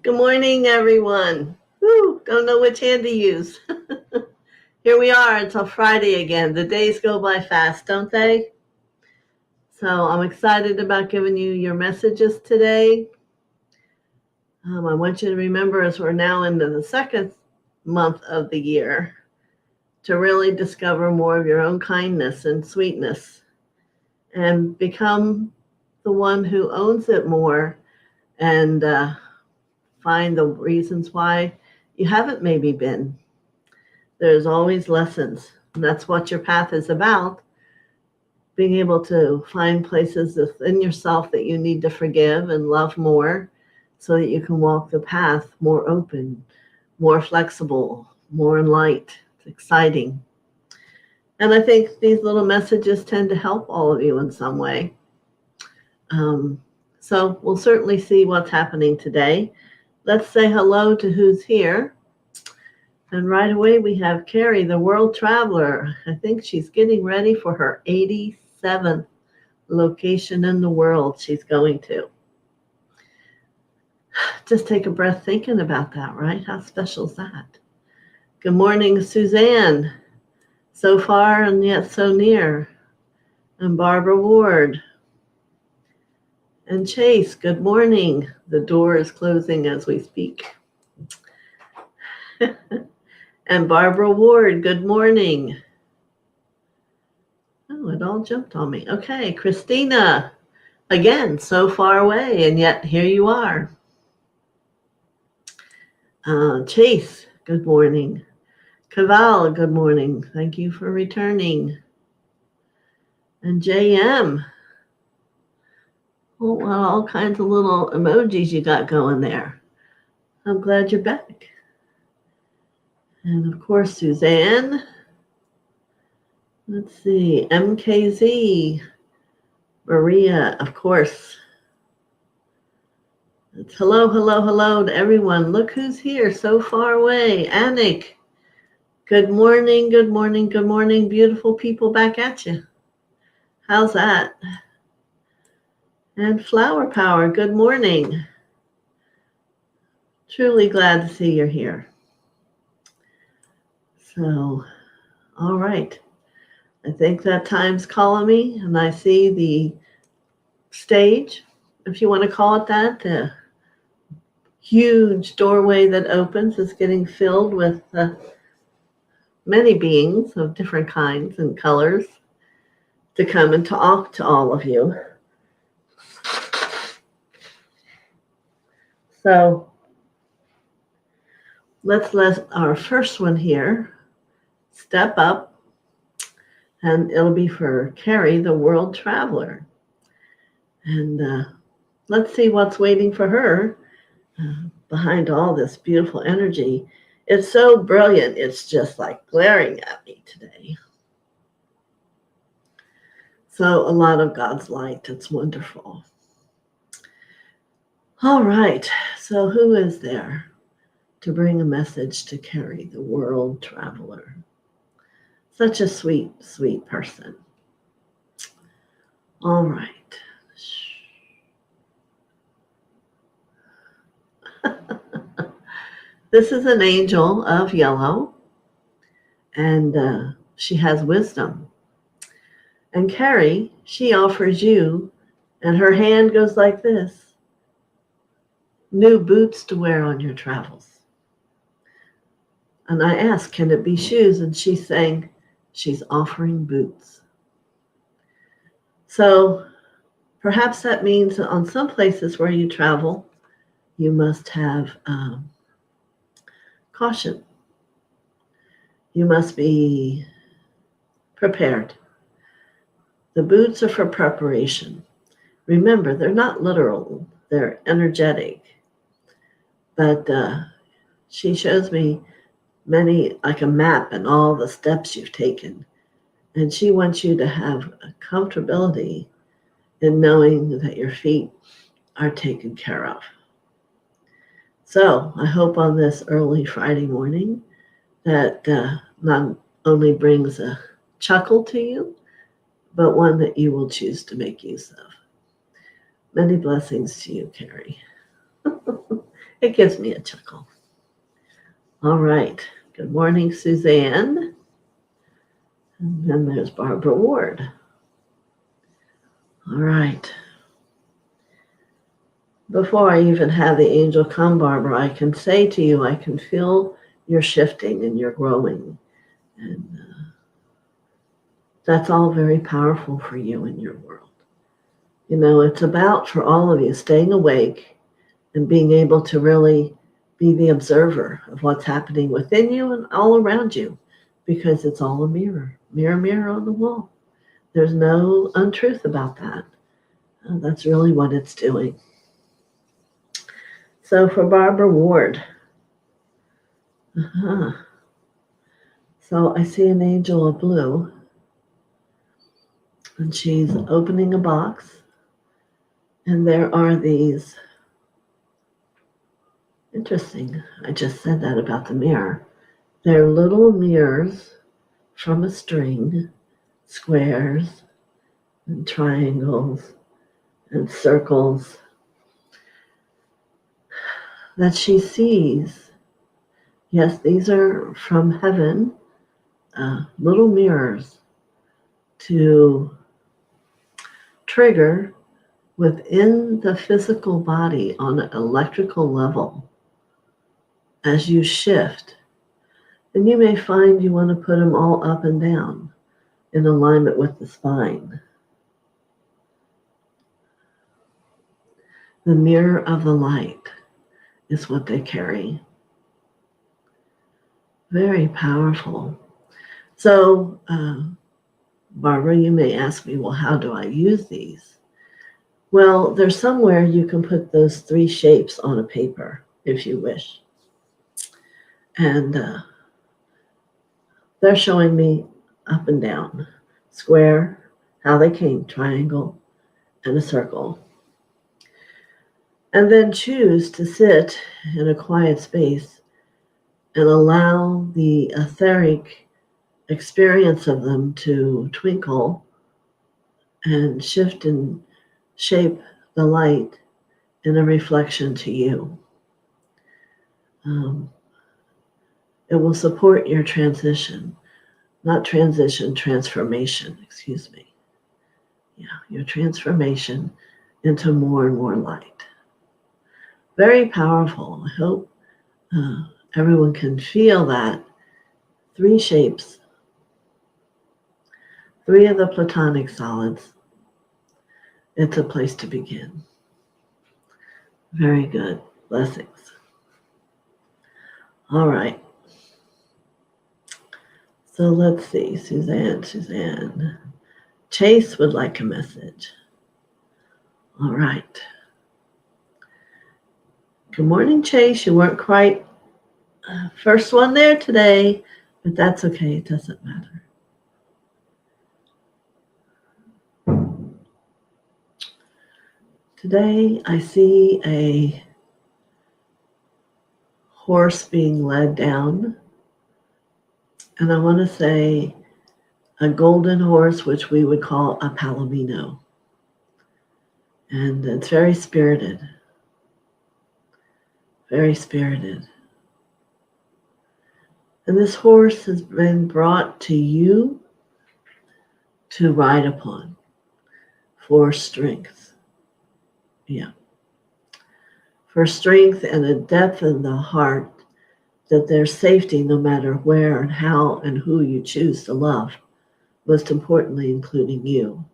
Good morning, everyone. Woo, don't know which hand to use. Here we are until Friday again. The days go by fast, don't they? So I'm excited about giving you your messages today. I want you to remember, as we're now into the second month of the year, to really discover more of your own kindness and sweetness and become the one who owns it more and find the reasons why you haven't maybe been. There's always lessons, and that's what your path is about. Being able to find places within yourself that you need to forgive and love more so that you can walk the path more open, more flexible, more in light. It's exciting. And I think these little messages tend to help all of you in some way. So we'll certainly see what's happening today. Let's say hello to who's here. And right away we have Carrie, the world traveler. I think she's getting ready for her 87th location in the world she's going to. Just take a breath thinking about that, right? How special is that? Good morning, Suzanne. So far and yet so near. And Barbara Ward. And Chase, good morning. The door is closing as we speak. And Barbara Ward, good morning. Oh, it all jumped on me. Okay, Christina, again, so far away, and yet here you are. Chase, good morning. Caval, good morning. Thank you for returning. And JM. Oh, well, all kinds of little emojis you got going there. I'm glad you're back. And of course, Suzanne. Let's see, MKZ. Maria, of course. It's hello, hello, hello to everyone. Look who's here so far away. Anik. Good morning, good morning, good morning. Beautiful people back at you. How's that? And Flower Power, good morning. Truly glad to see you're here. So, all right. I think that time's calling me, and I see the stage, if you want to call it that. The huge doorway that opens is getting filled with many beings of different kinds and colors to come and talk to all of you. So let's let our first one here step up, and it'll be for Carrie, the world traveler. And let's see what's waiting for her behind all this beautiful energy. It's so brilliant. It's just like glaring at me today. So a lot of God's light. It's wonderful. All right. So who is there to bring a message to Carrie, the world traveler? Such a sweet, sweet person. All right. This is an angel of yellow, and she has wisdom. And Carrie, she offers you, and her hand goes like this, new boots to wear on your travels. And I asked, can it be shoes? And she's saying she's offering boots. So perhaps that means that on some places where you travel, you must have caution. You must be prepared. The boots are for preparation. Remember, they're not literal, they're energetic. But she shows me many, like a map and all the steps you've taken. And she wants you to have a comfortability in knowing that your feet are taken care of. So I hope on this early Friday morning that not only brings a chuckle to you, but one that you will choose to make use of. Many blessings to you, Carrie. It gives me a chuckle. All right. Good morning, Suzanne. And then there's Barbara Ward. All right. Before I even have the angel come, Barbara, I can say to you, I can feel you're shifting and you're growing. And that's all very powerful for you in your world. You know, it's about, for all of you, staying awake and being able to really be the observer of what's happening within you and all around you, because it's all a mirror, mirror, mirror on the wall. There's no untruth about that. That's really what it's doing. So for Barbara Ward, so I see an angel of blue, and she's opening a box, and there are these, interesting, I just said that about the mirror. They're little mirrors from a string, squares and triangles and circles that she sees. Yes, these are from heaven, little mirrors to trigger within the physical body on an electrical level as you shift. And you may find you want to put them all up and down in alignment with the spine. The mirror of the light is what they carry. Very powerful. So, Barbara, you may ask me, well, how do I use these? Well, there's somewhere you can put those three shapes on a paper if you wish. And they're showing me up and down, square, how they came, triangle, and a circle. And then choose to sit in a quiet space and allow the etheric experience of them to twinkle and shift and shape the light in a reflection to you. It will support your transition, not transition, transformation, excuse me. Yeah, your transformation into more and more light. Very powerful. I hope everyone can feel that. Three shapes, three of the platonic solids. It's a place to begin. Very good. Blessings. All right. So let's see. Suzanne. Chase would like a message. All right. Good morning, Chase. You weren't quite first one there today, but that's okay. It doesn't matter. Today, I see a horse being led down, and I want to say a golden horse, which we would call a palomino. And it's very spirited. Very spirited. And this horse has been brought to you to ride upon for strength. Yeah. For strength and a depth in the heart that there's safety no matter where and how and who you choose to love, most importantly, including you.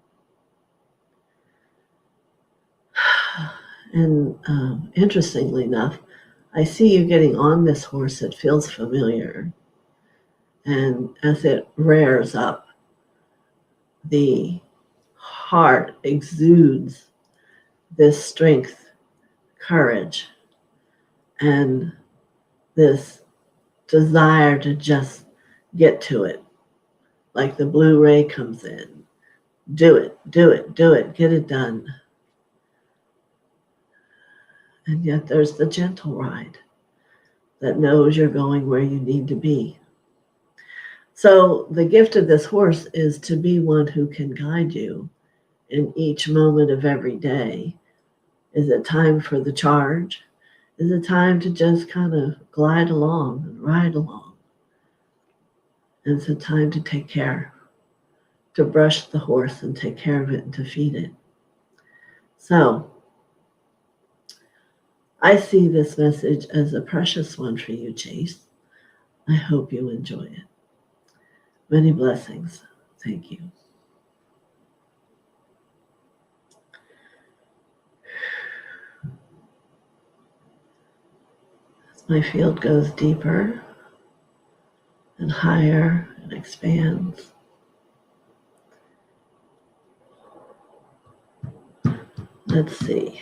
And interestingly enough, I see you getting on this horse. It feels familiar. And as it rears up, the heart exudes this strength, courage, and this desire to just get to it. Like the blue ray comes in. Do it, get it done. And yet there's the gentle ride that knows you're going where you need to be. So the gift of this horse is to be one who can guide you in each moment of every day. Is it time for the charge? is a time to just kind of glide along and ride along. It's a time to take care, to brush the horse and take care of it and to feed it. So, I see this message as a precious one for you, Chase. I hope you enjoy it. Many blessings. Thank you. As my field goes deeper and higher and expands, let's see.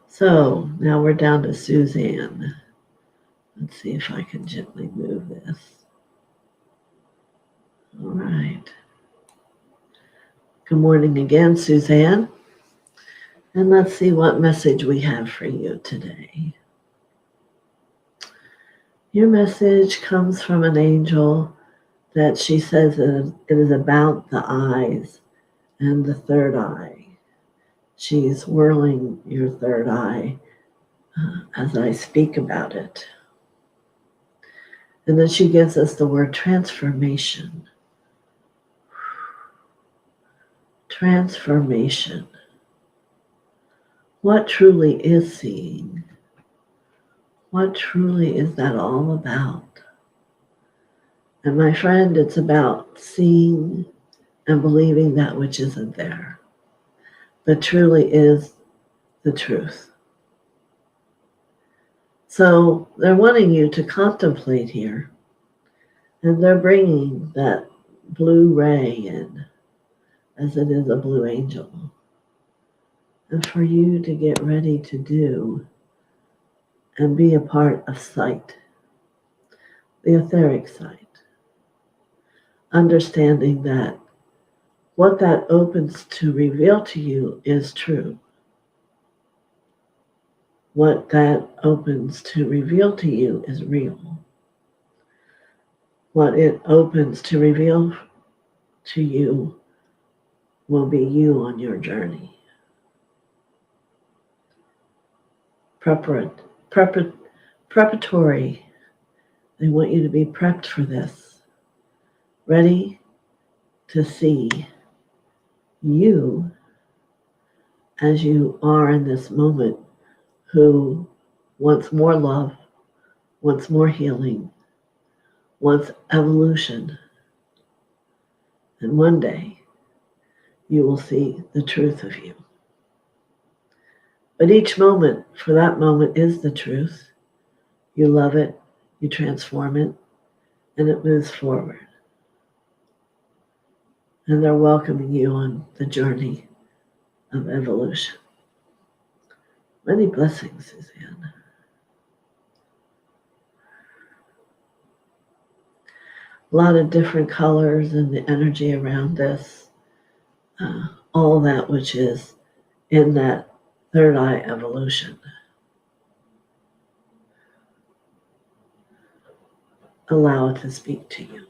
So now we're down to Suzanne. Let's see if I can gently move this. All right. Good morning again, Suzanne. And let's see what message we have for you today. Your message comes from an angel that she says it is about the eyes and the third eye. She's whirling your third eye as I speak about it. And then she gives us the word transformation. Transformation. What truly is seeing? What truly is that all about? And my friend, it's about seeing and believing that which isn't there, but truly is the truth. So they're wanting you to contemplate here, and they're bringing that blue ray in, as it is a blue angel, and for you to get ready to do and be a part of sight, the etheric sight, understanding that what that opens to reveal to you is true. What that opens to reveal to you is real. What it opens to reveal to you will be you on your journey. Preparatory. They want you to be prepped for this. Ready to see you as you are in this moment, who wants more love, wants more healing, wants evolution. And one day you will see the truth of you. But each moment, for that moment, is the truth. You love it, you transform it, and it moves forward. And they're welcoming you on the journey of evolution. Many blessings, Suzanne. A lot of different colors and the energy around this. All that which is in that third eye evolution. Allow it to speak to you.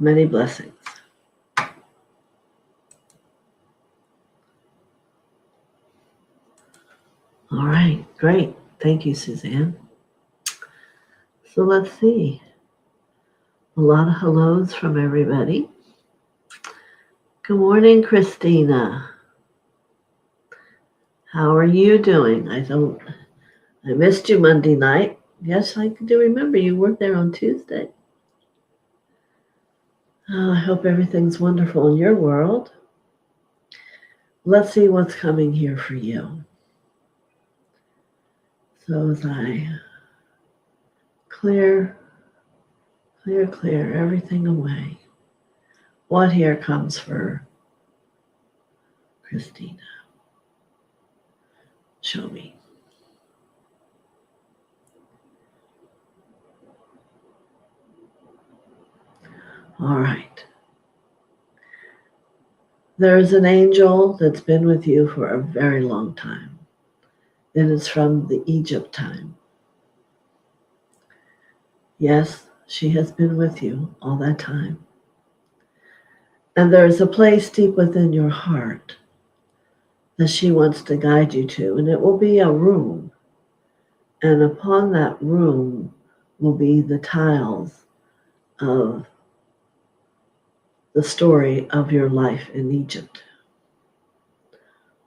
Many blessings. All right, great. Thank you, Suzanne. So let's see. A lot of hellos from everybody. Good morning, Christina. How are you doing? I missed you Monday night. Yes, I do remember you were there on Tuesday. Oh, I hope everything's wonderful in your world. Let's see what's coming here for you. So as I clear everything away, what here comes for Christina? Show me. All right. There is an angel that's been with you for a very long time. It is from the Egypt time. Yes, she has been with you all that time. And there is a place deep within your heart that she wants to guide you to, and it will be a room. And upon that room will be the tiles of the story of your life in Egypt,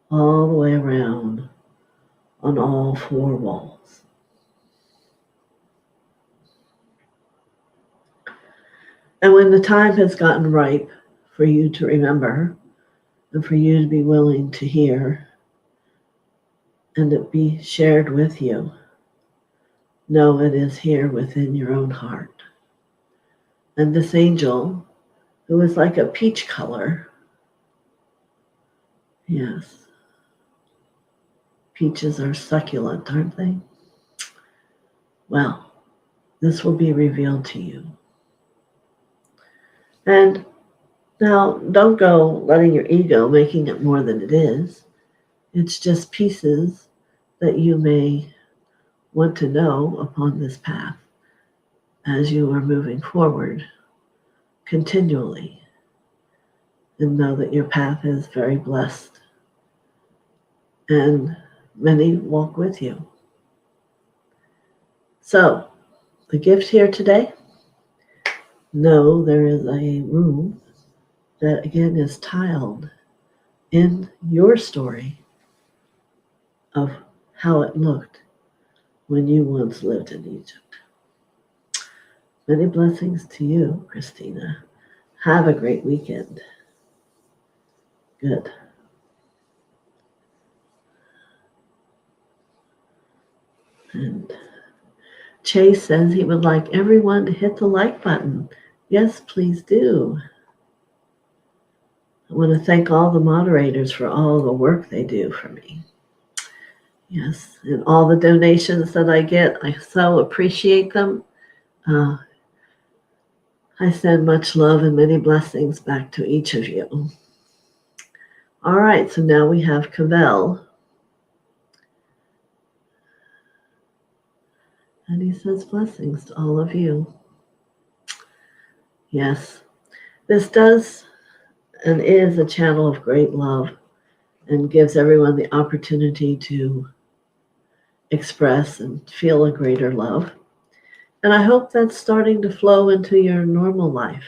all the way around on all four walls. And when the time has gotten ripe for you to remember and for you to be willing to hear and it be shared with you, know it is here within your own heart. And this angel, who is like a peach color, yes, peaches are succulent, aren't they? Well, this will be revealed to you. And now, don't go letting your ego making it more than it is. It's just pieces that you may want to know upon this path as you are moving forward continually. And know that your path is very blessed. And many walk with you. So, the gift here today, know there is a room that again is tiled in your story of how it looked when you once lived in Egypt. Many blessings to you, Christina. Have a great weekend. Good. And Chase says he would like everyone to hit the like button. Yes, please do. I want to thank all the moderators for all the work they do for me. Yes, and all the donations that I get, I so appreciate them. I send much love and many blessings back to each of you. All right, so now we have Cavell. And he says blessings to all of you. Yes, this does and is a channel of great love and gives everyone the opportunity to express and feel a greater love. And I hope that's starting to flow into your normal life,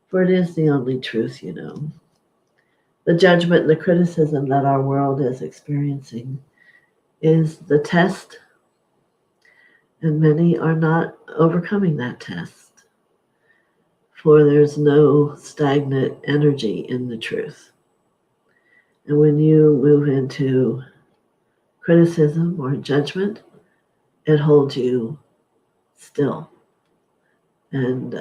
for it is the only truth, you know. The judgment and the criticism that our world is experiencing is the test, and many are not overcoming that test, for there's no stagnant energy in the truth. And when you move into criticism or judgment, it holds you still. And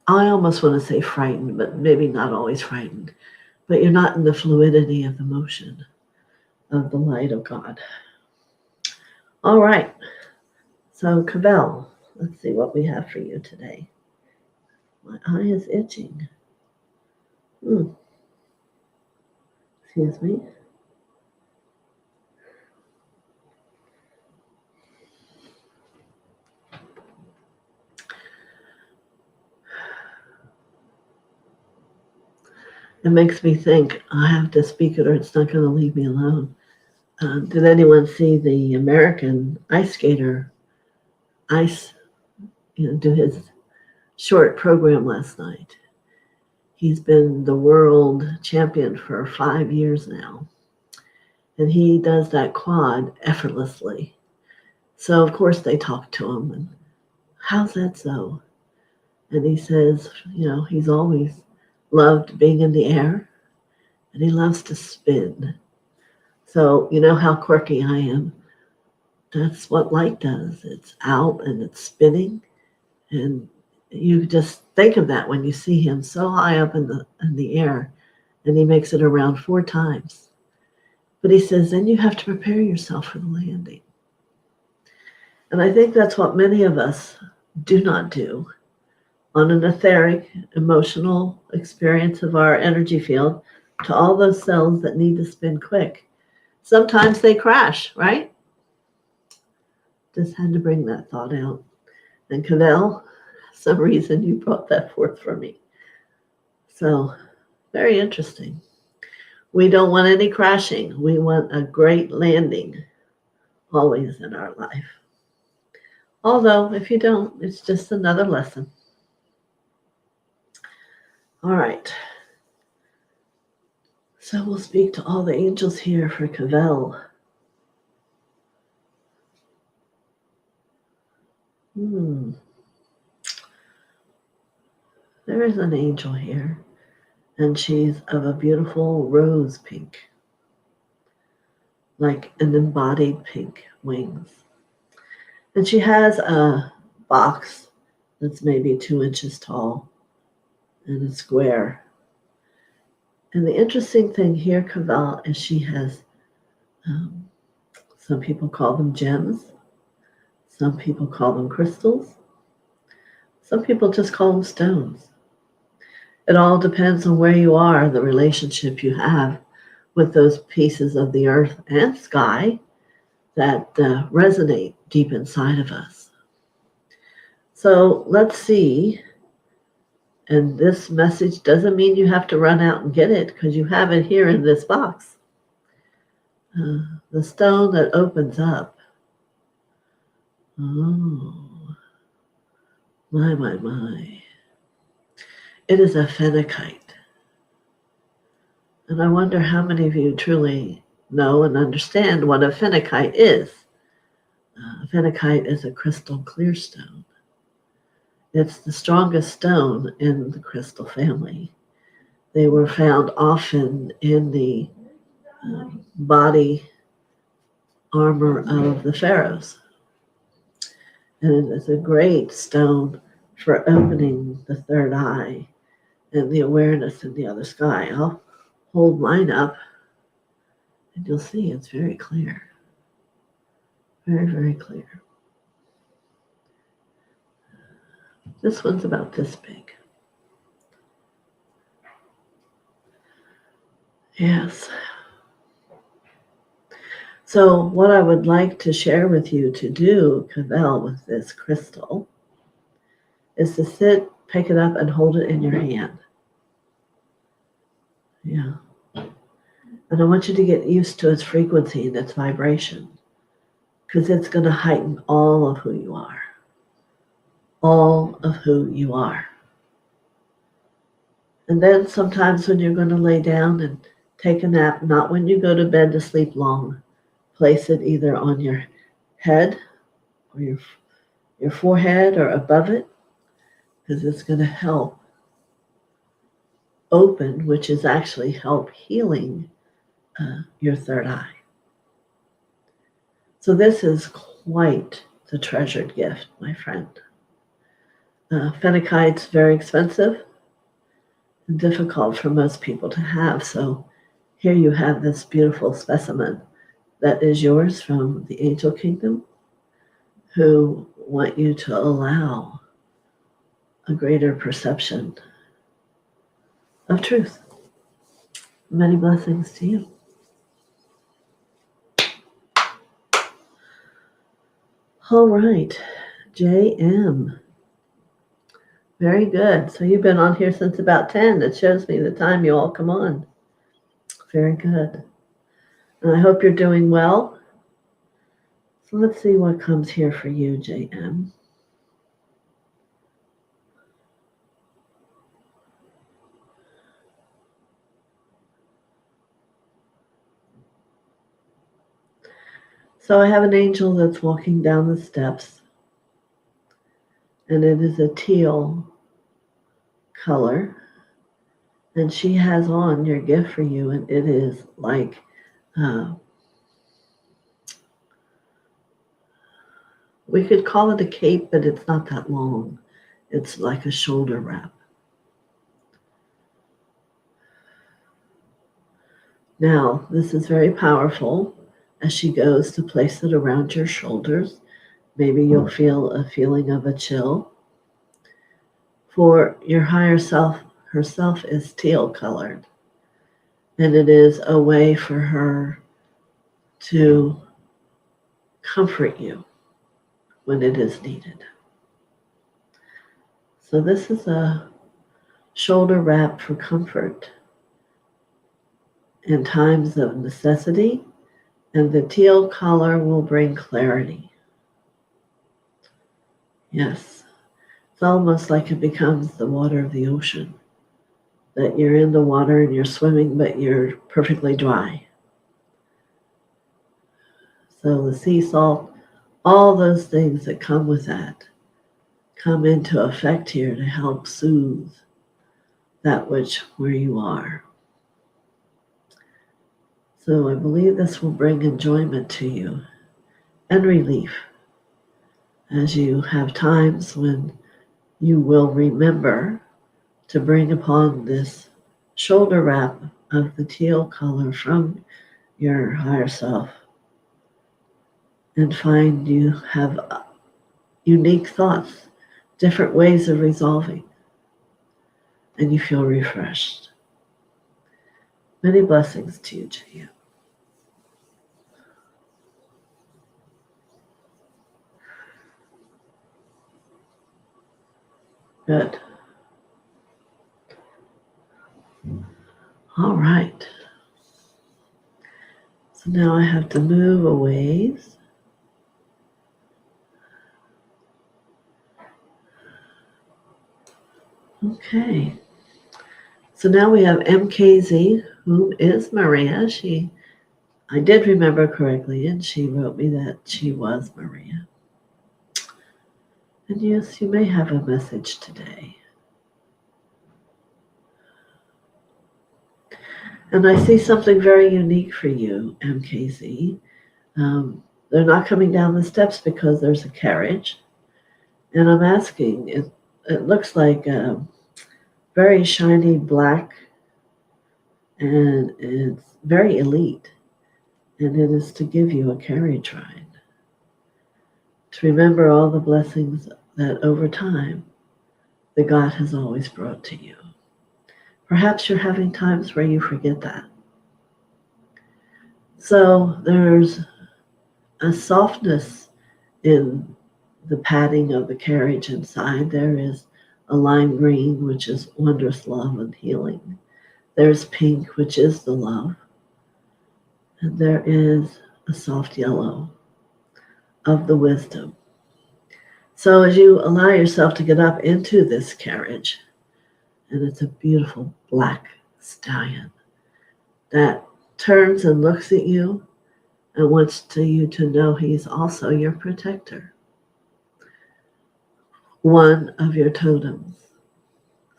I almost want to say frightened, but maybe not always frightened. But you're not in the fluidity of the motion of the light of God. All right. So, Cavell, let's see what we have for you today. My eye is itching. Excuse me. It makes me think I have to speak it or it's not going to leave me alone. Did anyone see the American ice skater do his short program last night? He's been the world champion for 5 years now. And he does that quad effortlessly. So, of course, they talk to him. And how's that so? And he says, he's always loved being in the air. And he loves to spin. So, you know how quirky I am. That's what light does. It's out and it's spinning. And you just think of that when you see him so high up in the air. And he makes it around 4 times. But he says, then you have to prepare yourself for the landing. And I think that's what many of us do not do on an etheric, emotional experience of our energy field to all those cells that need to spin quick. Sometimes they crash, right? Just had to bring that thought out. And Cavell, some reason you brought that forth for me. So, very interesting. We don't want any crashing. We want a great landing always in our life. Although, if you don't, it's just another lesson. All right. So we'll speak to all the angels here for Cavell. There is an angel here, and she's of a beautiful rose pink, like an embodied pink wings. And she has a box that's maybe 2 inches tall and a square. And the interesting thing here, Cavell, is she has, some people call them gems, some people call them crystals, some people just call them stones. It all depends on where you are, the relationship you have with those pieces of the earth and sky that resonate deep inside of us. So let's see. And this message doesn't mean you have to run out and get it, because you have it here in this box. The stone that opens up. Oh, my. It is a phenakite. And I wonder how many of you truly know and understand what a phenakite is. Phenakite is a crystal clear stone. It's the strongest stone in the crystal family. They were found often in the body armor of the pharaohs. And it is a great stone for opening the third eye and the awareness in the other sky. I'll hold mine up and you'll see it's very clear. Very, very clear. This one's about this big. Yes. So what I would like to share with you to do, Cavell, with this crystal, is to sit, pick it up, and hold it in your hand. Yeah. And I want you to get used to its frequency and its vibration, because it's going to heighten all of who you are. All of who you are. And then sometimes when you're going to lay down and take a nap, not when you go to bed to sleep long, place it either on your head or your forehead or above it, because it's going to help open, which is actually help healing your third eye. So this is quite the treasured gift, my friend. Phenakite's very expensive and difficult for most people to have. So here you have this beautiful specimen that is yours from the angel kingdom, who want you to allow a greater perception of truth. Many blessings to you. All right, JM. Very good. So you've been on here since about 10. It shows me the time you all come on. Very good. And I hope you're doing well. So let's see what comes here for you, JM. So I have an angel that's walking down the steps, and it is a teal color, and she has on your gift for you, and it is like we could call it a cape, but it's not that long. It's like a shoulder wrap. Now, this is very powerful as she goes to place it around your shoulders Maybe you'll feel a feeling of a chill. For your higher self herself is teal colored, and it is a way for her to comfort you when it is needed. So this is a shoulder wrap for comfort in times of necessity, and the teal color will bring clarity. Yes, it's almost like it becomes the water of the ocean, that you're in the water and you're swimming, but you're perfectly dry. So the sea salt, all those things that come with that, come into effect here to help soothe that which where you are. So I believe this will bring enjoyment to you and relief as you have times when you will remember to bring upon this shoulder wrap of the teal color from your higher self and find you have unique thoughts, different ways of resolving, and you feel refreshed. Many blessings to you, Jaya. Good. All right. So now I have to move a ways. Okay. So now we have MKZ, who is Maria. I did remember correctly, and she wrote me that she was Maria. And yes, you may have a message today. And I see something very unique for you, MKZ. They're not coming down the steps because there's a carriage. And I'm asking, it looks like a very shiny black, and it's very elite. And it is to give you a carriage ride. To remember all the blessings that over time the God has always brought to you. Perhaps you're having times where you forget that. So there's a softness in the padding of the carriage inside. There is a lime green, which is wondrous love and healing. There's pink, which is the love. And there is a soft yellow of the wisdom. So as you allow yourself to get up into this carriage, and it's a beautiful black stallion that turns and looks at you and wants you to know he's also your protector, one of your totems.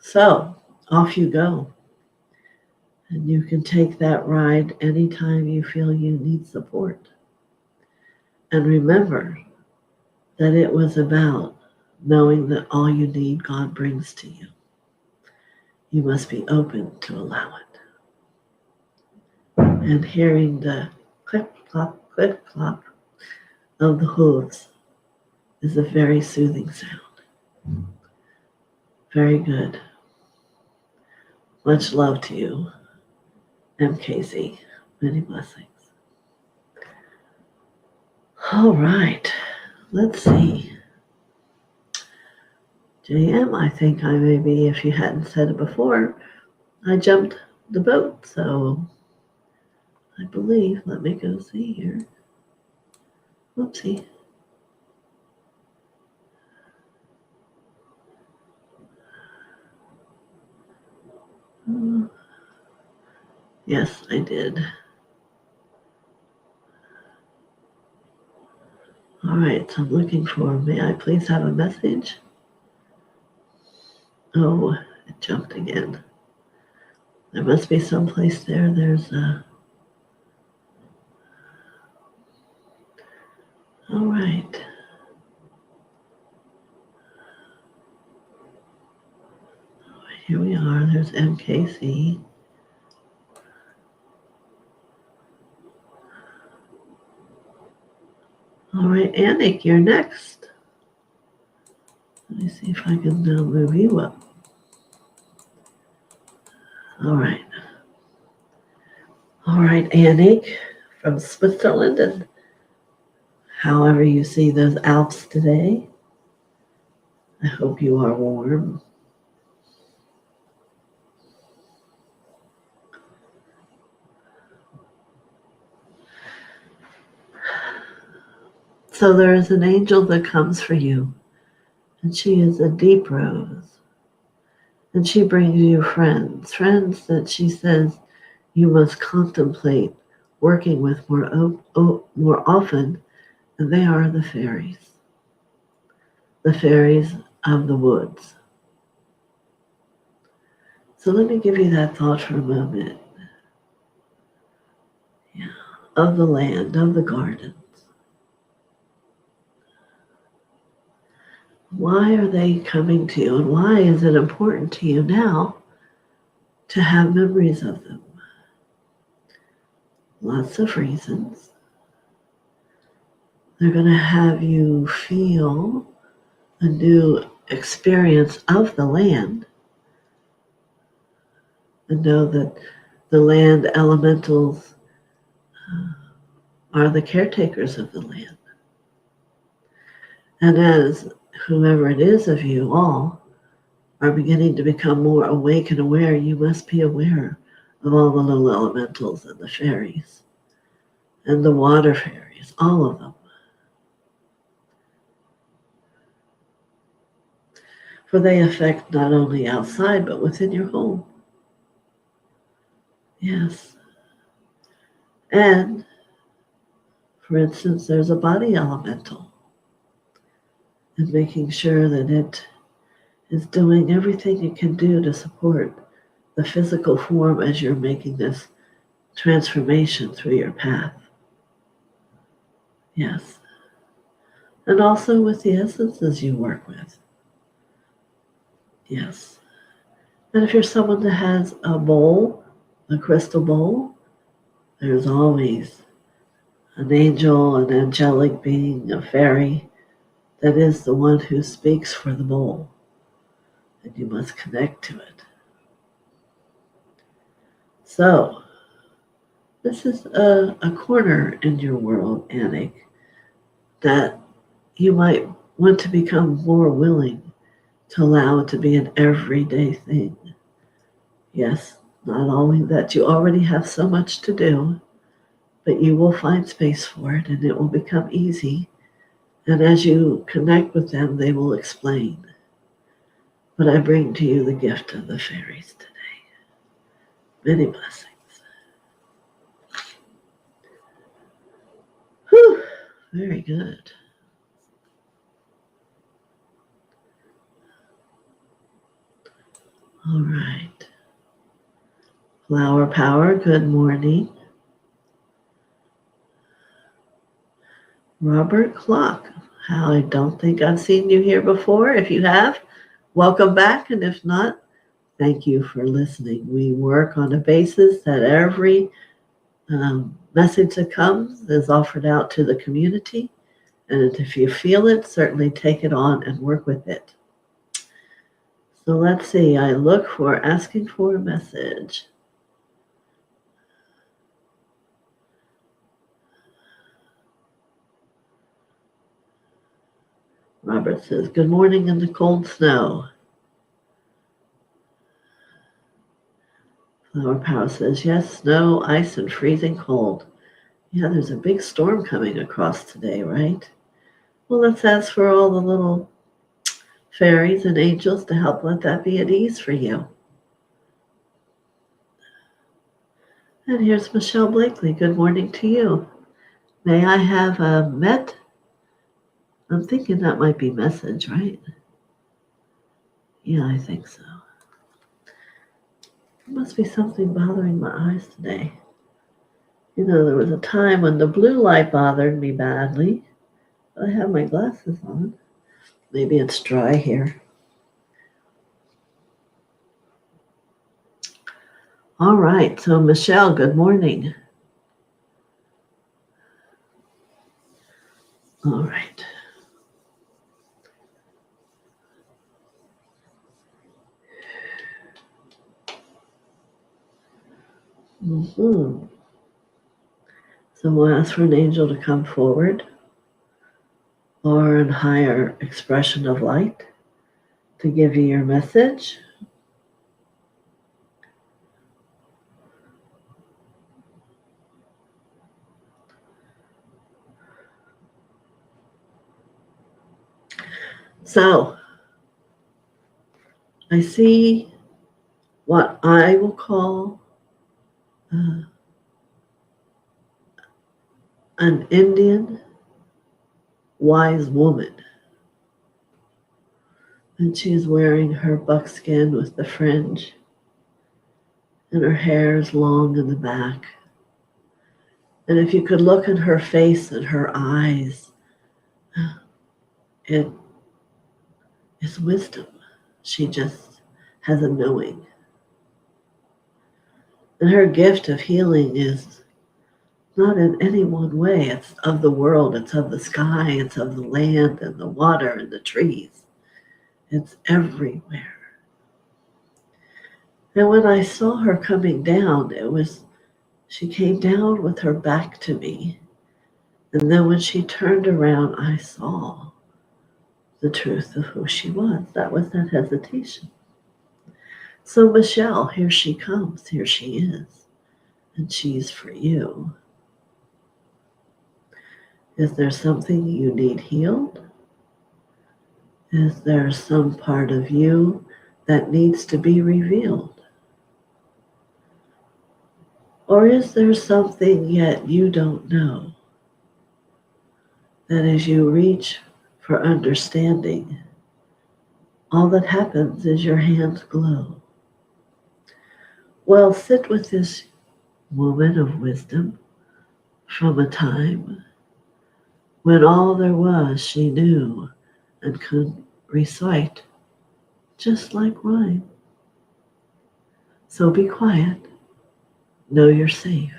So off you go. And you can take that ride anytime you feel you need support. And remember that it was about knowing that all you need God brings to you. You must be open to allow it. And hearing the clip, clop of the hooves is a very soothing sound. Very good. Much love to you, MKZ. Many blessings. All right. Let's see. JM, I think I maybe, if you hadn't said it before, I jumped the boat. So I believe, let me go see here. Whoopsie. Yes, I did. All right, so I'm looking for, may I please have a message? Oh, it jumped again. There must be some place there. There's a... All right. Here we are. There's MKC. All right, Anik, you're next. Let me see if I can now move you up. All right. All right, Anik from Switzerland, and however you see those Alps today, I hope you are warm. So there is an angel that comes for you, and she is a deep rose. And she brings you friends that she says you must contemplate working with more often, and they are the fairies of the woods. So let me give you that thought for a moment. Yeah, of the land, of the gardens. Why are they coming to you, and why is it important to you now to have memories of them? Lots of reasons. They're going to have you feel a new experience of the land and know that the land elementals are the caretakers of the land. And as whomever it is of you all are beginning to become more awake and aware, you must be aware of all the little elementals and the fairies and the water fairies, all of them. For they affect not only outside, but within your home. Yes. And, for instance, there's a body elemental, and making sure that it is doing everything it can do to support the physical form as you're making this transformation through your path. Yes. And also with the essences you work with. Yes. And if you're someone that has a bowl, a crystal bowl, there's always an angel, an angelic being, a fairy that is the one who speaks for the bowl. And you must connect to it. So, this is a corner in your world, Anik, that you might want to become more willing to allow it to be an everyday thing. Yes, not only that you already have so much to do, but you will find space for it and it will become easy. And as you connect with them, they will explain. But I bring to you the gift of the fairies today. Many blessings. Whew, very good. All right. Flower Power, good morning. Robert Clock, I don't think I've seen you here before. If you have, welcome back. And if not, thank you for listening. We work on a basis that every message that comes is offered out to the community. And if you feel it, certainly take it on and work with it. So let's see. I look for asking for a message. Robert says, good morning in the cold snow. Flower Power says, yes, snow, ice, and freezing cold. Yeah, there's a big storm coming across today, right? Well, let's ask for all the little fairies and angels to help let that be at ease for you. And here's Michelle Blakely. Good morning to you. May I have a met? I'm thinking that might be message, right? Yeah, I think so. There must be something bothering my eyes today. You know, there was a time when the blue light bothered me badly. I have my glasses on. Maybe it's dry here. All right, so Michelle, good morning. All right. Mm-hmm. So we'll ask for an angel to come forward or a higher expression of light to give you your message. So I see what I will call an Indian wise woman. And she is wearing her buckskin with the fringe, and her hair is long in the back. And if you could look at her face and her eyes, it is wisdom. She just has a knowing. And her gift of healing is not in any one way. It's of the world, it's of the sky, it's of the land and the water and the trees. It's everywhere. And when I saw her coming down, she came down with her back to me. And then when she turned around, I saw the truth of who she was. That was that hesitation. So Michelle, here she comes. Here she is. And she's for you. Is there something you need healed? Is there some part of you that needs to be revealed? Or is there something yet you don't know? That as you reach for understanding, all that happens is your hands glow. Well, sit with this woman of wisdom from a time when all there was she knew and could recite just like rhyme. So be quiet, know you're safe,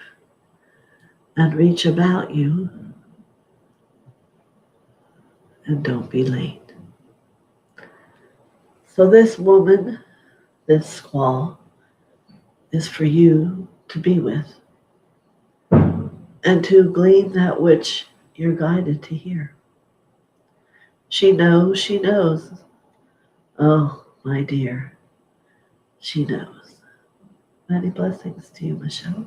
and reach about you, and don't be late. So this woman, this squaw, is for you to be with and to glean that which you're guided to hear. She knows. Oh, my dear, she knows. Many blessings to you, Michelle.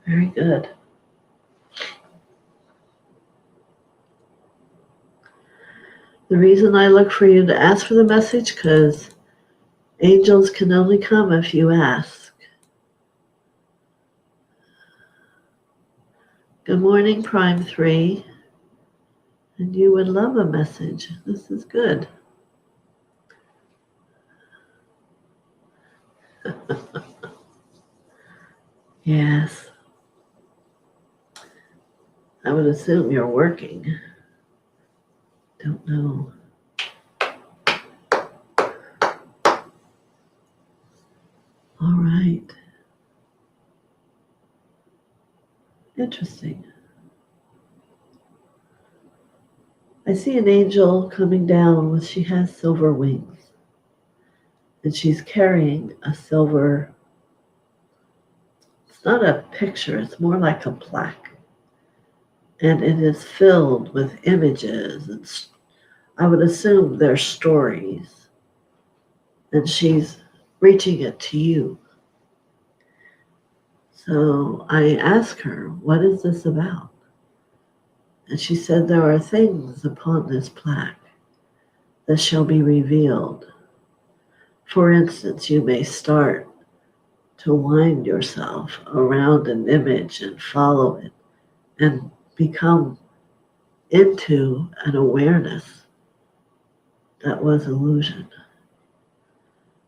Very good. The reason I look for you to ask for the message, because angels can only come if you ask. Good morning, Prime 3. And you would love a message. This is good. Yes. I would assume you're working. Don't know. All right. Interesting. I see an angel coming down she has silver wings. And she's carrying a silver, it's not a picture, it's more like a plaque. And it is filled with images. And I would assume they're stories. And she's reaching it to you. So I asked her, what is this about? And she said, there are things upon this plaque that shall be revealed. For instance, you may start to wind yourself around an image and follow it and become into an awareness that was illusion.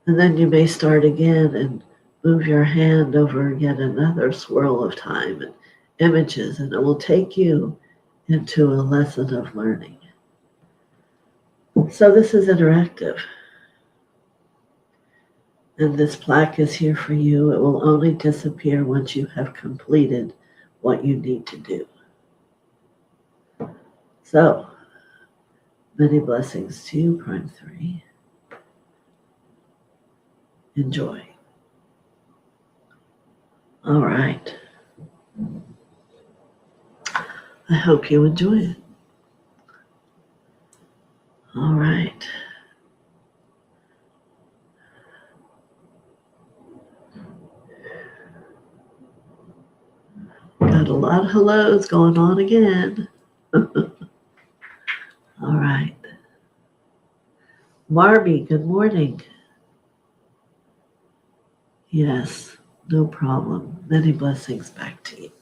And then you may start again and move your hand over yet another swirl of time and images, and it will take you into a lesson of learning. So this is interactive. And this plaque is here for you. It will only disappear once you have completed what you need to do. So, many blessings to you, Prime 3. Enjoy. All right. I hope you enjoy it. All right. Got a lot of hellos going on again. All right. Marby, good morning. Yes, no problem. Many blessings back to you.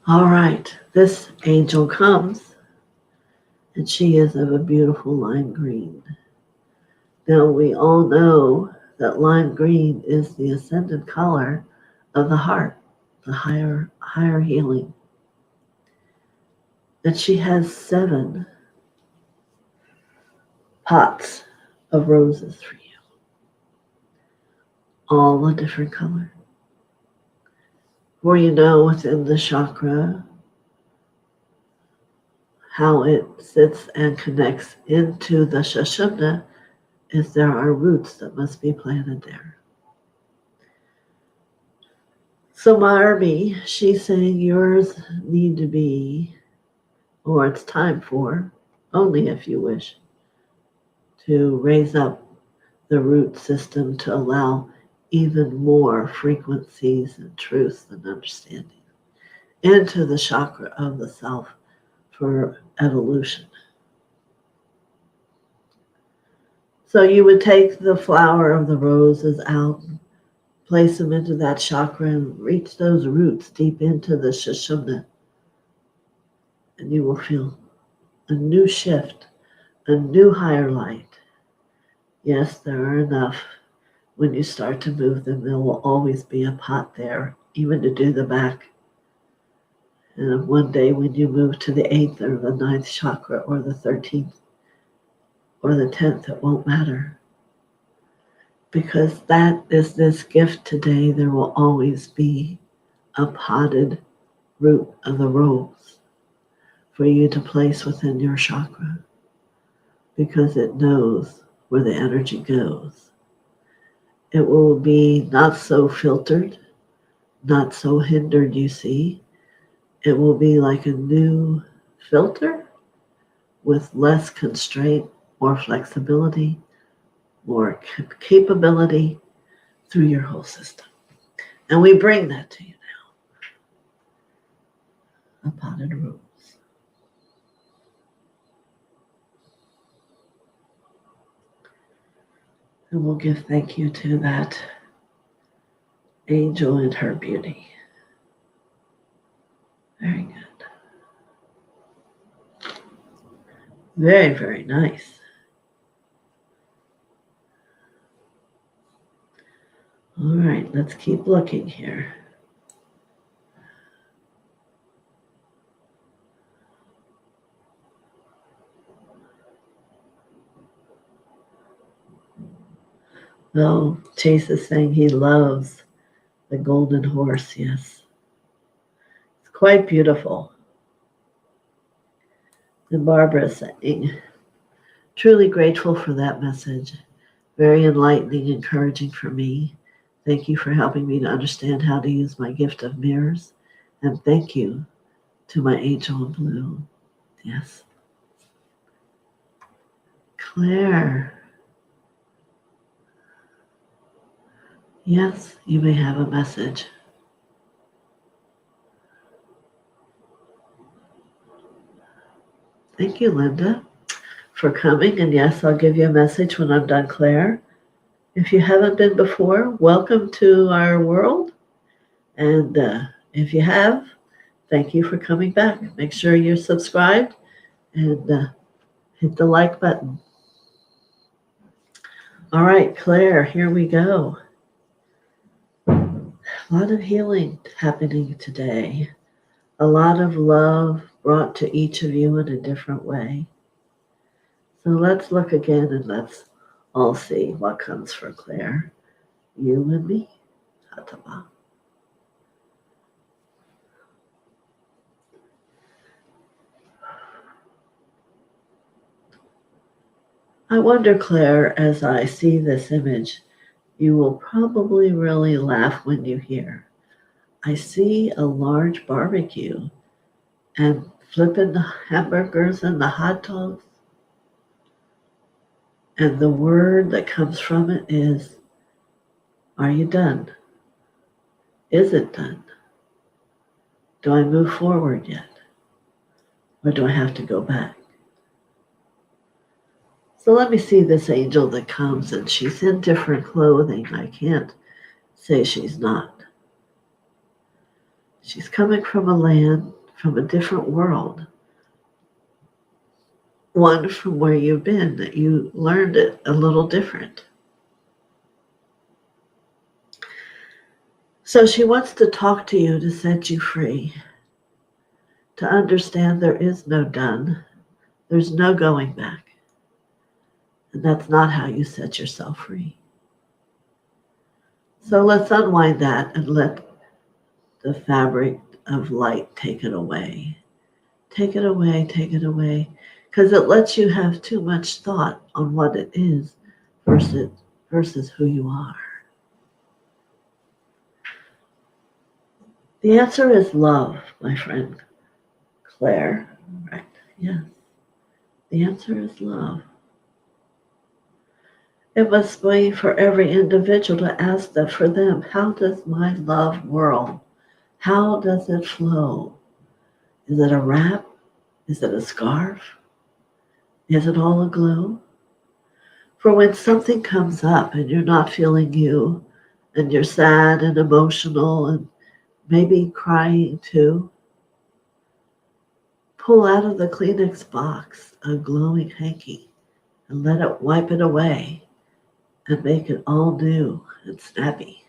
All right. This angel comes, and she is of a beautiful lime green. Now, we all know that lime green is the ascendant color of the heart, the higher healing. And she has 7 pots of roses for you, all a different color. For you know within the chakra how it sits and connects into the Sushumna is there are roots that must be planted there. So Marby, she's saying yours need to be, or it's time for, only if you wish, to raise up the root system to allow even more frequencies and truths and understanding into the chakra of the self for evolution. So you would take the flower of the roses out, place them into that chakra, and reach those roots deep into the Sushumna, and you will feel a new shift, a new higher light. Yes, there are enough. When you start to move them, there will always be a pot there, even to do the back. And one day when you move to the 8th or the 9th chakra or the 13th or the 10th, it won't matter. Because that is this gift today. There will always be a potted root of the rose for you to place within your chakra, because it knows where the energy goes. It will be not so filtered, not so hindered, you see. It will be like a new filter with less constraint, more flexibility, more capability through your whole system. And we bring that to you now, a potted rose. And we'll give thank you to that angel and her beauty. Very good. Very, very nice. All right, let's keep looking here. Oh, Chase is saying he loves the golden horse. Yes. It's quite beautiful. And Barbara is saying, truly grateful for that message. Very enlightening, encouraging for me. Thank you for helping me to understand how to use my gift of mirrors. And thank you to my angel in blue. Yes. Claire. Yes, you may have a message. Thank you, Linda, for coming. And yes, I'll give you a message when I'm done, Claire. If you haven't been before, welcome to our world. And if you have, thank you for coming back. Make sure you're subscribed and hit the like button. All right, Claire, here we go. A lot of healing happening today. A lot of love brought to each of you in a different way. So let's look again and let's all see what comes for Claire. You and me. Hatava. I wonder, Claire, as I see this image, you will probably really laugh when you hear. I see a large barbecue and flipping the hamburgers and the hot dogs. And the word that comes from it is, are you done? Is it done? Do I move forward yet? Or do I have to go back? So let me see this angel that comes, and she's in different clothing. I can't say she's not. She's coming from a land, from a different world. One from where you've been, that you learned it a little different. So she wants to talk to you to set you free, to understand there is no done, there's no going back. And that's not how you set yourself free. So let's unwind that and let the fabric of light take it away. Take it away, take it away. Because it lets you have too much thought on what it is versus who you are. The answer is love, my friend Claire. Right, yes. The answer is love. It must be for every individual to ask that for them, how does my love whirl? How does it flow? Is it a wrap? Is it a scarf? Is it all aglow? For when something comes up and you're not feeling you, and you're sad and emotional and maybe crying too, pull out of the Kleenex box a glowing hanky and let it wipe it away and make it all new and snappy.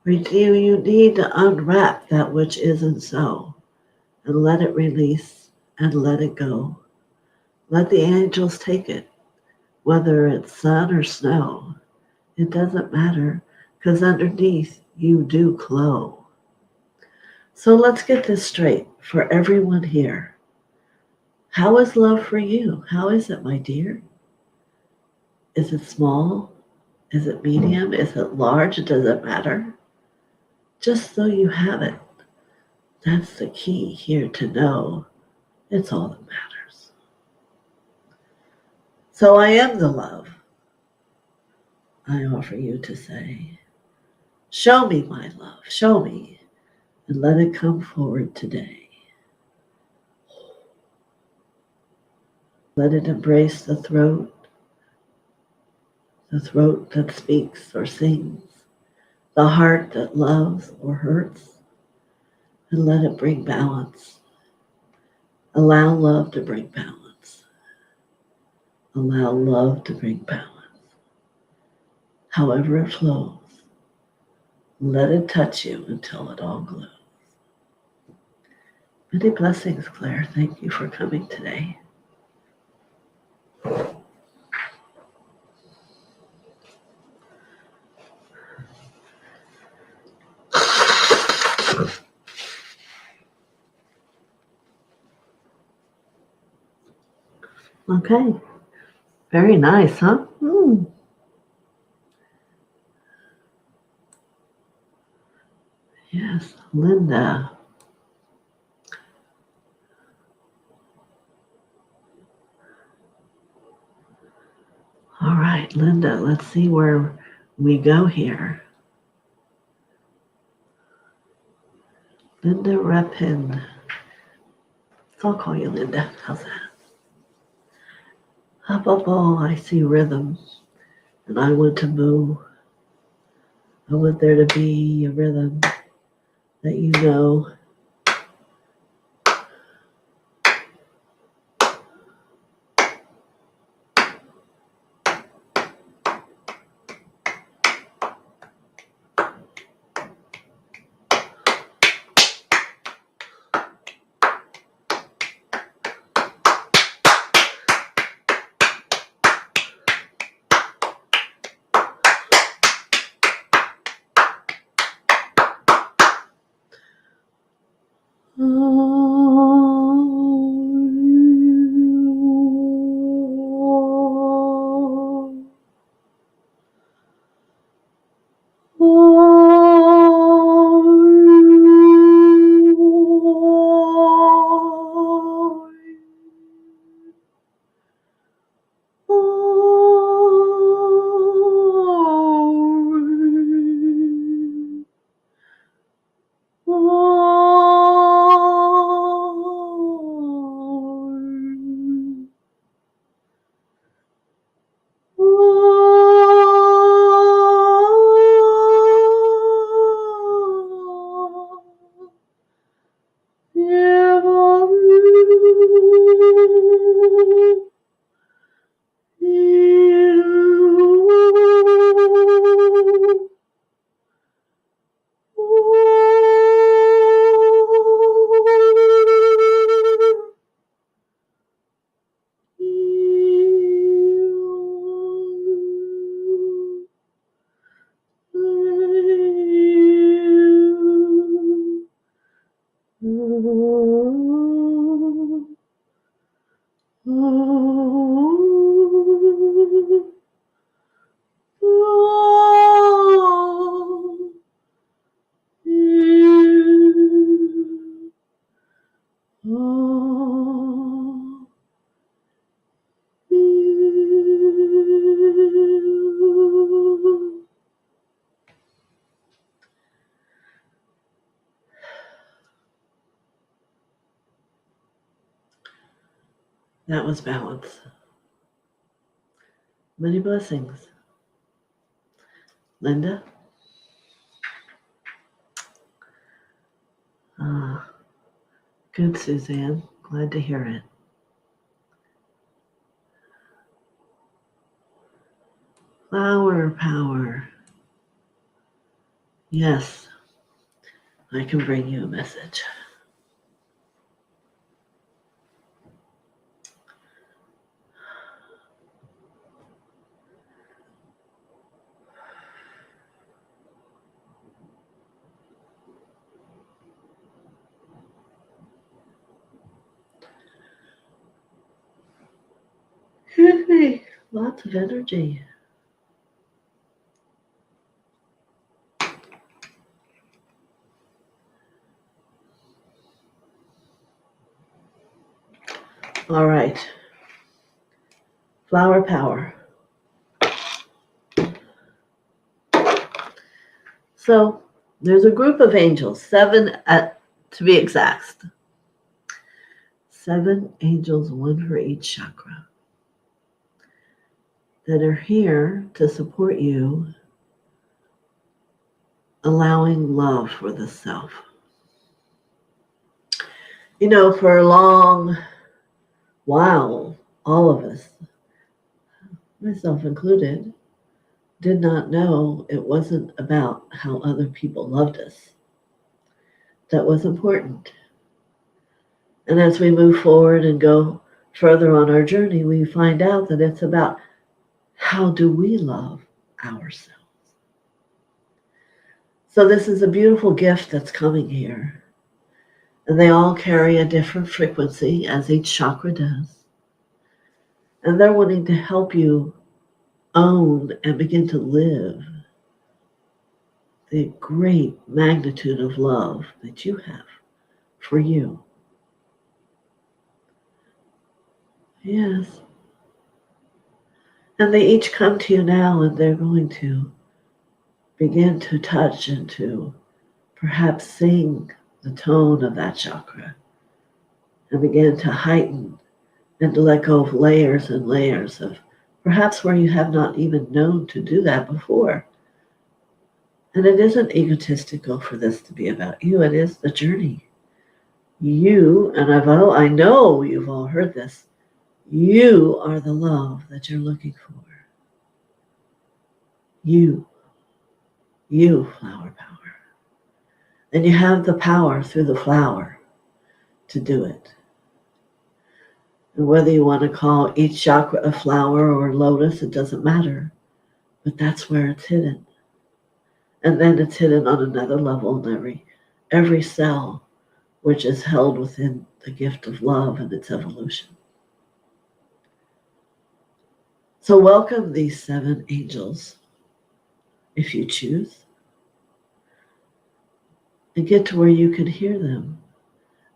Or do you need to unwrap that which isn't so and let it release and let it go? Let the angels take it, whether it's sun or snow. It doesn't matter, because underneath you do glow. So let's get this straight for everyone here. How is love for you? How is it, my dear? Is it small? Is it medium? Is it large? Does it matter? Just so you have it. That's the key here to know. It's all that matters. So I am the love. I offer you to say, show me my love, show me, and let it come forward today. Let it embrace the throat that speaks or sings, the heart that loves or hurts, and let it bring balance. Allow love to bring balance. Allow love to bring balance. However it flows, let it touch you until it all glows. Many blessings, Claire. Thank you for coming today. Okay. Very nice, huh? Yes, Linda. All right, Linda, let's see where we go here. Linda Repin. So I'll call you Linda. How's that? Up, up, oh, I see rhythm, and I want to move. I want there to be a rhythm that you know. That was balance. Many blessings. Linda? Good, Suzanne. Glad to hear it. Flower power. Yes, I can bring you a message. Excuse me. Lots of energy. All right. Flower power. So there's a group of angels, 7 to be exact. 7 angels, 1 for each chakra, that are here to support you, allowing love for the self. You know, for a long while, all of us, myself included, did not know it wasn't about how other people loved us. That was important. And as we move forward and go further on our journey, we find out that it's about how do we love ourselves. So this is a beautiful gift that's coming here. And they all carry a different frequency, as each chakra does. And they're wanting to help you own and begin to live the great magnitude of love that you have for you. Yes. And they each come to you now, and they're going to begin to touch and to perhaps sing the tone of that chakra and begin to heighten and to let go of layers and layers of perhaps where you have not even known to do that before. And it isn't egotistical for this to be about you. It is the journey. You, and I know you've all heard this, you are the love that you're looking for. You, flower power. And you have the power through the flower to do it. And whether you want to call each chakra a flower or a lotus, it doesn't matter. But that's where it's hidden. And then it's hidden on another level in every cell which is held within the gift of love and its evolution. So welcome these 7 angels, if you choose, and get to where you can hear them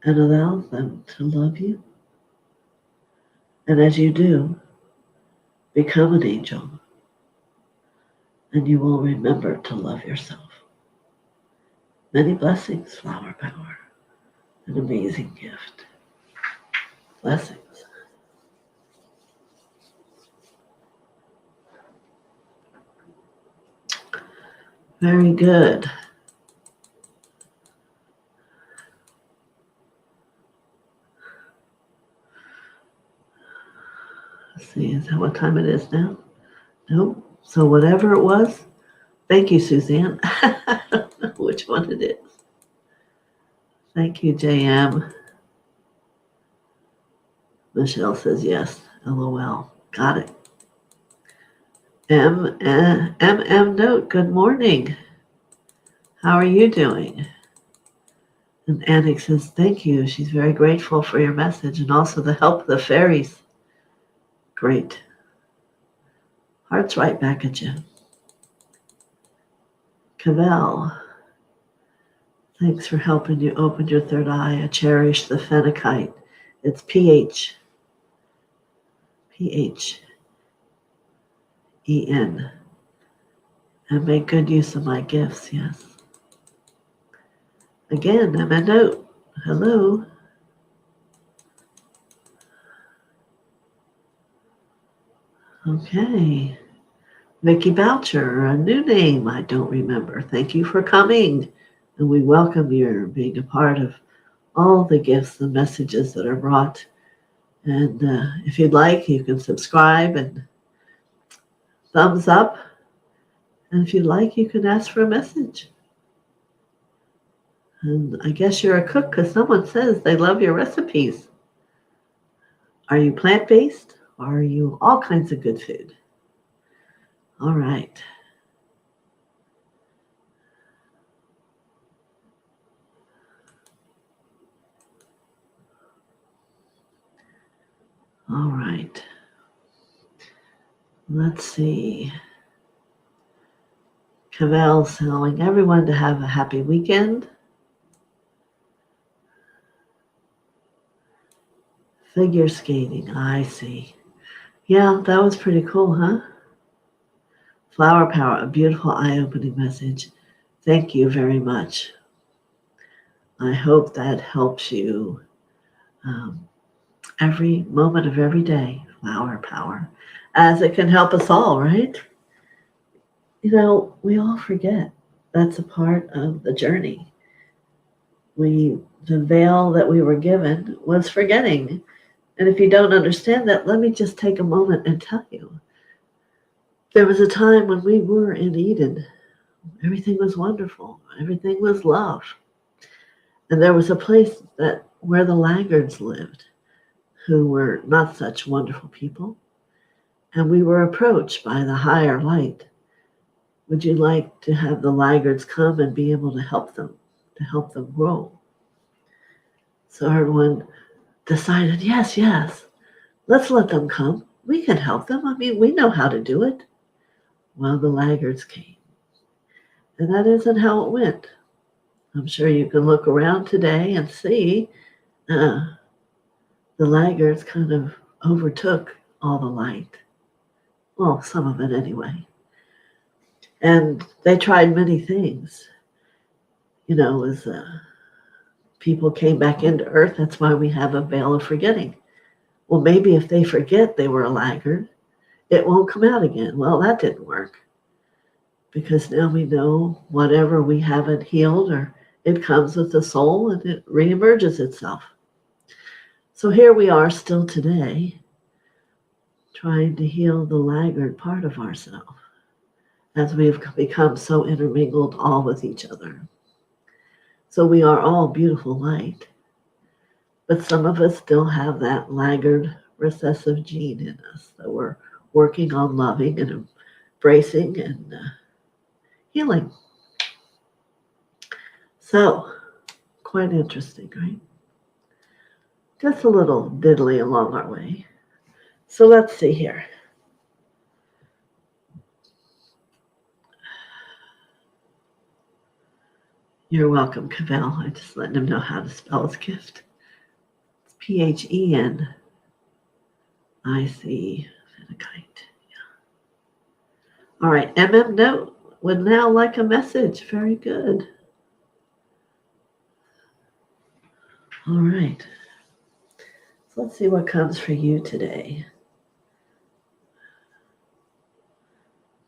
and allow them to love you. And as you do, become an angel, and you will remember to love yourself. Many blessings, Flower Power. An amazing gift. Blessings. Very good. Let's see, is that what time it is now? No. So whatever it was, thank you, Suzanne. I don't know which one it is. Thank you, JM. Michelle says yes. LOL. Got it. MM Note, good morning. How are you doing? And Annick says, thank you. She's very grateful for your message and also the help of the fairies. Great. Heart's right back at you. Cavell, thanks for helping you open your third eye. I cherish the phenakite. It's PH. PHEN. And make good use of my gifts, yes. Again, I'm a note. Hello. Okay. Vicky Boucher, a new name I don't remember. Thank you for coming. And we welcome your being a part of all the gifts and messages that are brought. And if you'd like, you can subscribe and thumbs up. And if you'd like, you can ask for a message. And I guess you're a cook because someone says they love your recipes. Are you plant-based or are you all kinds of good food? All right. All right. Let's see. Cavell's telling everyone to have a happy weekend. Figure skating, I see. Yeah, that was pretty cool, huh? Flower Power, a beautiful eye-opening message. Thank you very much. I hope that helps you every moment of every day, Flower Power, as it can help us all, right? You know, we all forget. That's a part of the journey. The veil that we were given was forgetting. And if you don't understand that, let me just take a moment and tell you. There was a time when we were in Eden. Everything was wonderful. Everything was love. And there was a place where the laggards lived, who were not such wonderful people. And we were approached by the higher light. Would you like to have the laggards come and be able to help them grow? So everyone decided, yes, let's let them come. We can help them. I mean, we know how to do it. Well, the laggards came. And that isn't how it went. I'm sure you can look around today and see the laggards kind of overtook all the light. Well, some of it anyway. And they tried many things. You know, as people came back into earth, that's why we have a veil of forgetting. Well, maybe if they forget they were a laggard, it won't come out again. Well, that didn't work. Because now we know whatever we haven't healed, or it comes with the soul and it reemerges itself. So here we are still today, trying to heal the laggard part of ourselves as we've become so intermingled all with each other. So we are all beautiful light, but some of us still have that laggard recessive gene in us that we're working on loving and embracing and healing. So, quite interesting, right? Just a little diddly along our way. So let's see here. You're welcome, Cavell. I just letting him know how to spell his gift. It's Phenic. Phenakite. All right, Note would now like a message. Very good. All right. So let's see what comes for you today.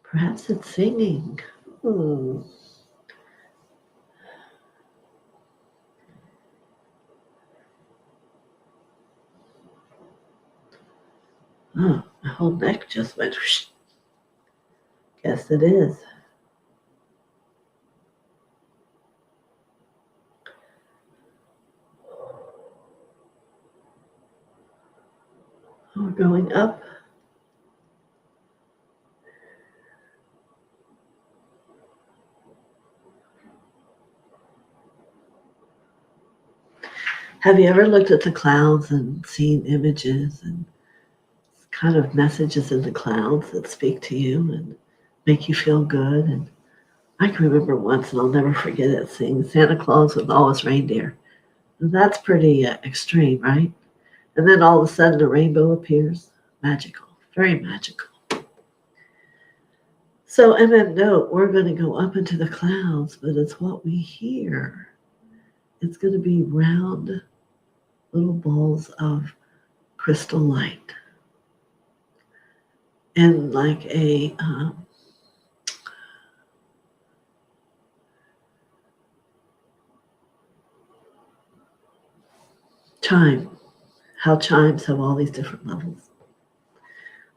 Perhaps it's singing. Oh, my whole neck just went whoosh. Guess it is. We're going up. Have you ever looked at the clouds and seen images and kind of messages in the clouds that speak to you and make you feel good? And I can remember once, and I'll never forget it, seeing Santa Claus with all his reindeer. And that's pretty extreme, right? And then all of a sudden a rainbow appears. Magical, very magical. So Note, we're going to go up into the clouds, but it's what we hear. It's going to be round little balls of crystal light. And like a chime, how chimes have all these different levels.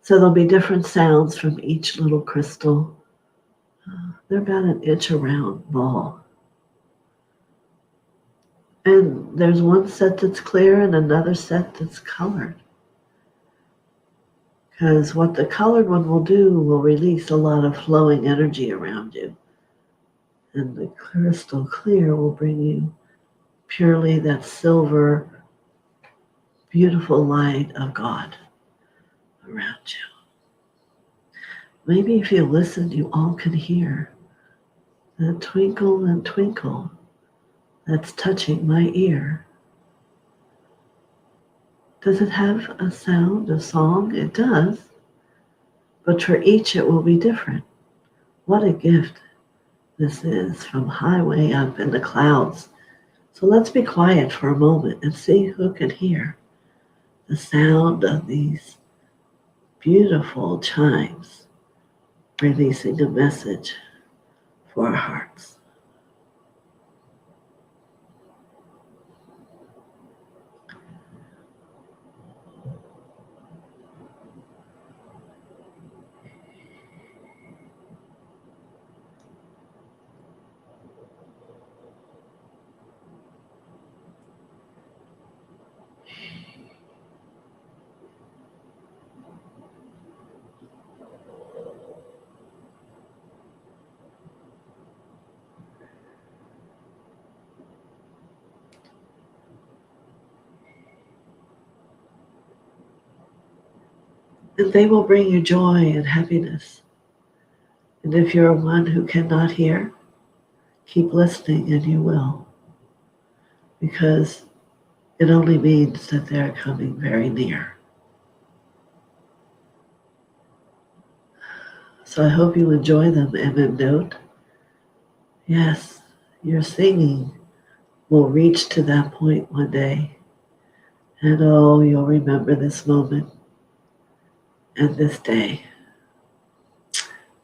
So there'll be different sounds from each little crystal. They're about an inch around ball. And there's one set that's clear and another set that's colored. Because what the colored one will do will release a lot of flowing energy around you. And the crystal clear will bring you purely that silver, beautiful light of God around you. Maybe if you listen, you all can hear the twinkle and twinkle that's touching my ear. Does it have a sound, a song? It does. But for each it will be different. What a gift this is from highway up in the clouds. So let's be quiet for a moment and see who can hear the sound of these beautiful chimes releasing a message for our hearts. And they will bring you joy and happiness. And if you're one who cannot hear, keep listening and you will. Because it only means that they're coming very near. So I hope you enjoy them, Note. Yes, your singing will reach to that point one day. And oh, you'll remember this moment and this day.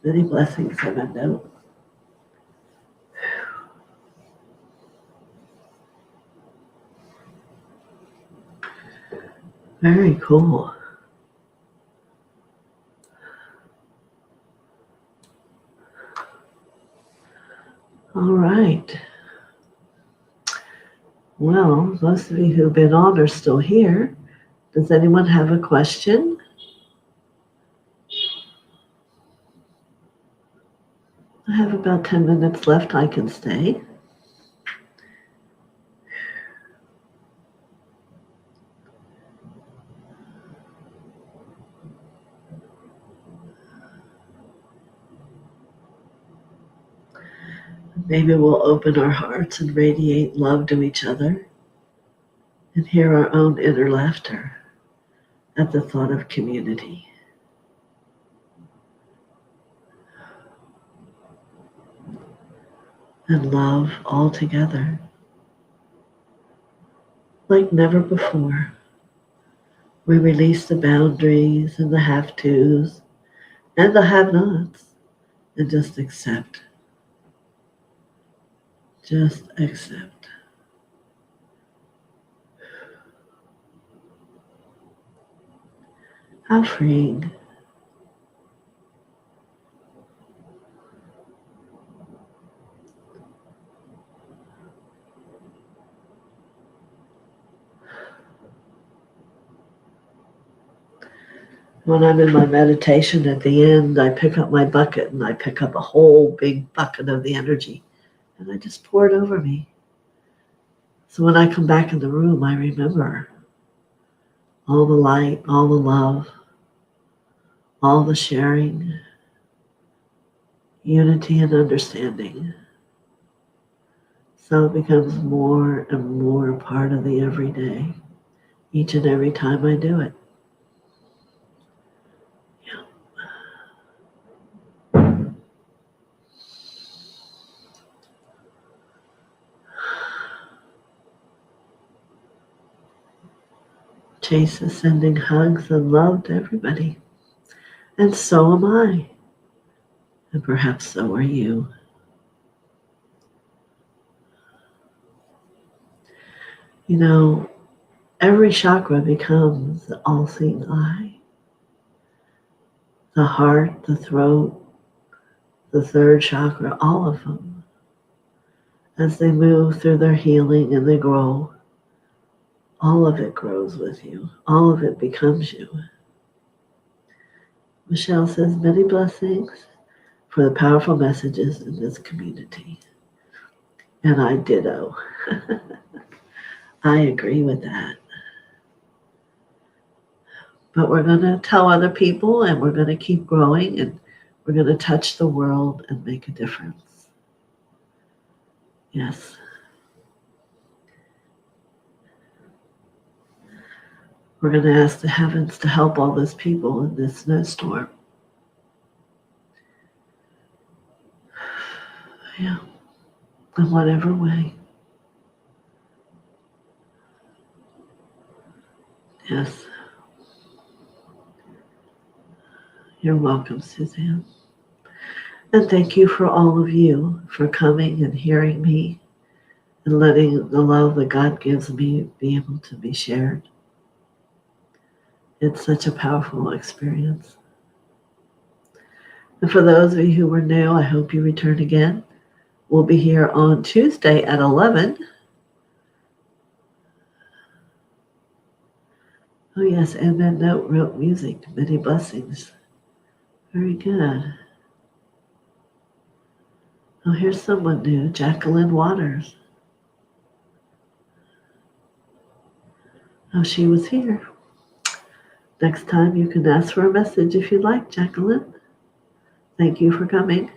Many blessings, Note. Very cool. All right. Well, most of you who've been on are still here. Does anyone have a question? I have about 10 minutes left. I can stay. Maybe we'll open our hearts and radiate love to each other and hear our own inner laughter at the thought of community. And love all together like never before. We release the boundaries and the have-tos and the have-nots and just accept. Just accept. How freeing. When I'm in my meditation at the end, I pick up my bucket and I pick up a whole big bucket of the energy and I just pour it over me. So when I come back in the room, I remember all the light, all the love, all the sharing, unity and understanding. So it becomes more and more a part of the everyday, each and every time I do it. Chase is sending hugs and love to everybody. And so am I. And perhaps so are you. You know, every chakra becomes the all-seeing eye. The heart, the throat, the third chakra, all of them. As they move through their healing and they grow, all of it grows with you. All of it becomes you. Michelle says, many blessings for the powerful messages in this community. And I ditto. I agree with that. But we're going to tell other people and we're going to keep growing and we're going to touch the world and make a difference. Yes. We're going to ask the heavens to help all those people in this snowstorm. Yeah. In whatever way. Yes. You're welcome, Suzanne. And thank you for all of you for coming and hearing me and letting the love that God gives me be able to be shared. It's such a powerful experience. And for those of you who were new, I hope you return again. We'll be here on Tuesday at 11. Oh yes, and then Note wrote music. Many blessings. Very good. Oh, here's someone new. Jacqueline Waters. Oh, she was here. Next time you can ask for a message if you like, Jacqueline. Thank you for coming.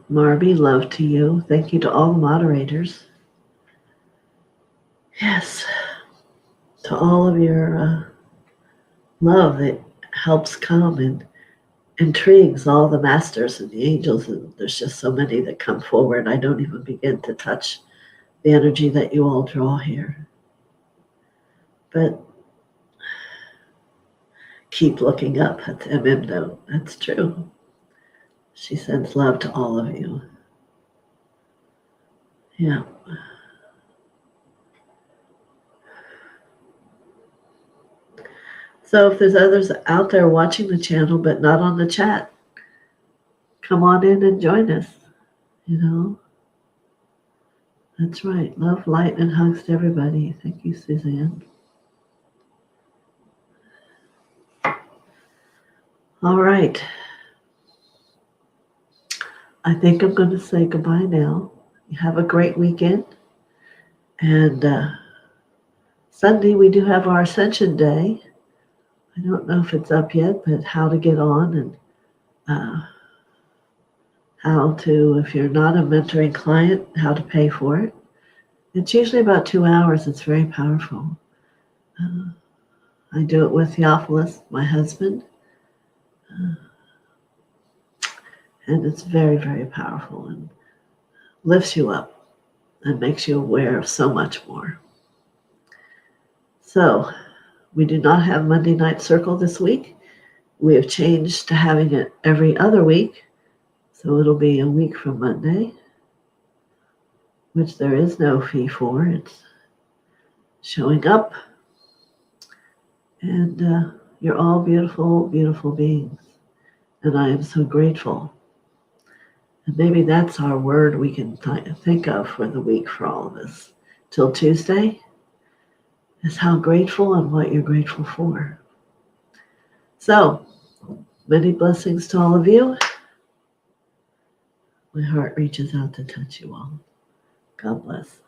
Marby, love to you. Thank you to all the moderators. Yes, to all of your love that helps come and intrigues all the masters and the angels. And there's just so many that come forward. I don't even begin to touch the energy that you all draw here. But keep looking up. That's MM. That's true. She sends love to all of you. Yeah. So if there's others out there watching the channel but not on the chat, come on in and join us. You know? That's right. Love, light, and hugs to everybody. Thank you, Suzanne. All right. I think I'm going to say goodbye now. You have a great weekend. And Sunday, we do have our Ascension Day. I don't know if it's up yet, but how to get on and how to, if you're not a mentoring client, how to pay for it. It's usually about 2 hours. It's very powerful. I do it with Theophilus, my husband, and it's very, very powerful and lifts you up and makes you aware of so much more. So we do not have Monday Night Circle this week. We have changed to having it every other week. So it'll be a week from Monday, which there is no fee for. It's showing up. And you're all beautiful, beautiful beings. And I am so grateful. And maybe that's our word we can think of for the week for all of us. Till Tuesday is how grateful and what you're grateful for. So, many blessings to all of you. My heart reaches out to touch you all. God bless.